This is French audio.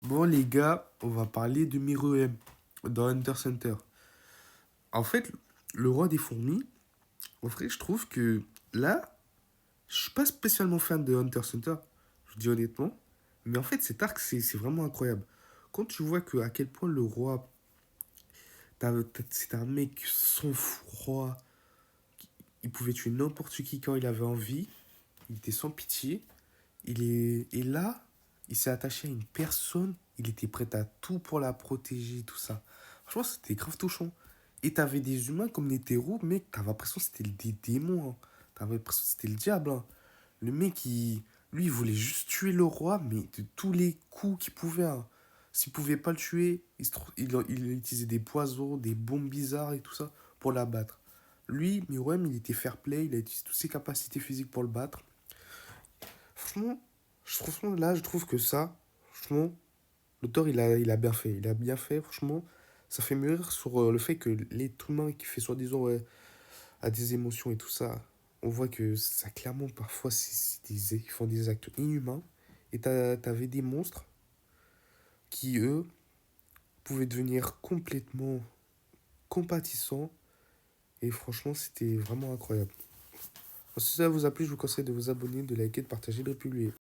Bon, les gars, on va parler de Miruem dans Hunter x Hunter. En fait, le roi des fourmis, en vrai, je trouve que là, je suis pas spécialement fan de Hunter x Hunter, je vous dis honnêtement. Mais en fait, cet arc, c'est vraiment incroyable. Quand tu vois que à quel point le roi, c'était un mec sans froid, il pouvait tuer n'importe qui quand il avait envie, il était sans pitié. Et là, il s'est attaché à une personne, il était prêt à tout pour la protéger, tout ça. Franchement, c'était grave touchant. Et t'avais des humains comme des terreaux, mec, t'avais l'impression que c'était des démons, hein. T'avais l'impression que c'était le diable, hein. Le mec, lui, il voulait juste tuer le roi, mais de tous les coups qu'il pouvait, hein. S'il pouvait pas le tuer, il utilisait des poisons, des bombes bizarres et tout ça pour l'abattre. Lui, Miroem, il était fair play, il a utilisé toutes ses capacités physiques pour le battre. Franchement, franchement, là, je trouve que ça, franchement, l'auteur, il a bien fait. Il a bien fait, franchement. Ça fait mûrir sur le fait que l'être humain qui fait soi-disant ouais, a des émotions et tout ça, on voit que ça, clairement, parfois, ils font des actes inhumains. Et t'avais des monstres qui, eux, pouvaient devenir complètement compatissants. Et franchement, c'était vraiment incroyable. Si ça vous a plu, je vous conseille de vous abonner, de liker, de partager, de publier.